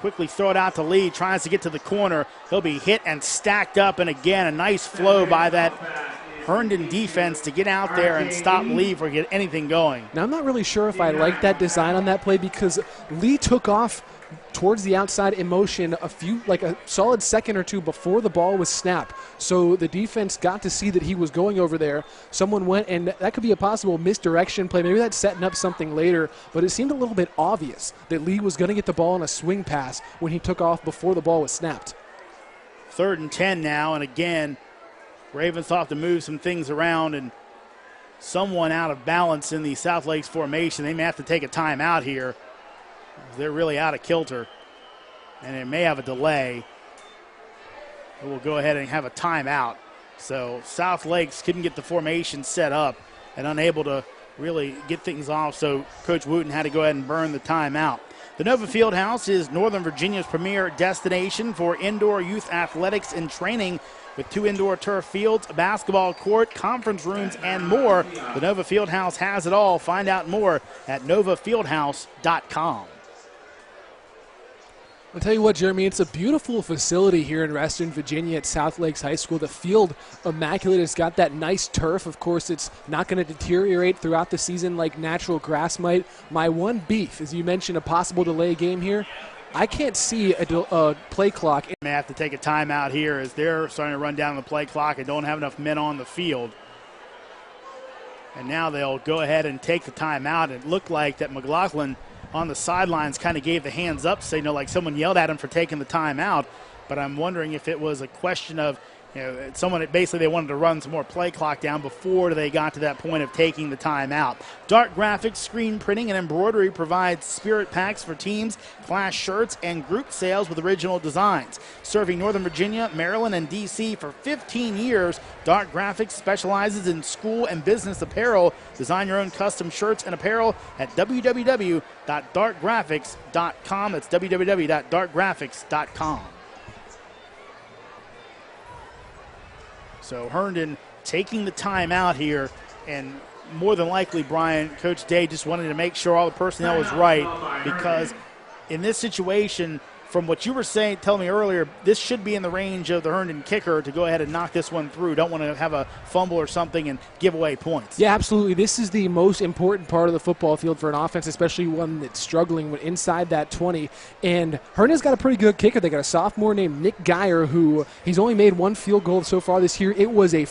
quickly throw it out to Lee, tries to get to the corner. He'll be hit and stacked up, and again, a nice flow by that Herndon defense to get out there and stop Lee for get anything going. Now, I'm not really sure if I like that design on that play because Lee took off towards the outside in motion a solid second or two before the ball was snapped. So the defense got to see that he was going over there. Someone went, and that could be a possible misdirection play. Maybe that's setting up something later, but it seemed a little bit obvious that Lee was going to get the ball on a swing pass when he took off before the ball was snapped. 3rd and 10 now, and again, Ravens thought to move some things around, and someone out of balance in the South Lakes formation. They may have to take a timeout here. They're really out of kilter, and it may have a delay. But we'll go ahead and have a timeout. So South Lakes couldn't get the formation set up and unable to really get things off, so Coach Wooten had to go ahead and burn the timeout. The Nova Fieldhouse is Northern Virginia's premier destination for indoor youth athletics and training with 2 indoor turf fields, a basketball court, conference rooms, and more. The Nova Fieldhouse has it all. Find out more at NOVAFH.com. I'll tell you what, Jeremy, it's a beautiful facility here in Western Virginia at South Lakes High School. The field, immaculate. It's got that nice turf. Of course, it's not going to deteriorate throughout the season like natural grass might. My one beef, as you mentioned, a possible delay game here. I can't see a play clock. May have to take a timeout here as they're starting to run down the play clock and don't have enough men on the field. And now they'll go ahead and take the timeout. It looked like that McLaughlin on the sidelines kind of gave the hands up signal, like someone yelled at him for taking the timeout. But I'm wondering if it was a question of, someone basically they wanted to run some more play clock down before they got to that point of taking the timeout. DarkeGraphics screen printing and embroidery provides spirit packs for teams, class shirts, and group sales with original designs. Serving Northern Virginia, Maryland, and D.C. for 15 years, DarkeGraphics specializes in school and business apparel. Design your own custom shirts and apparel at www.darkgraphics.com. That's www.darkgraphics.com. So Herndon taking the time out here, and more than likely, Brian, Coach Day just wanted to make sure all the personnel was right, because in this situation, from what you were telling me earlier, this should be in the range of the Herndon kicker to go ahead and knock this one through. Don't want to have a fumble or something and give away points. Yeah, absolutely. This is the most important part of the football field for an offense, especially one that's struggling when inside that 20. And Herndon's got a pretty good kicker. They got a sophomore named Nick Geyer, who he's only made 1 field goal so far this year. It was a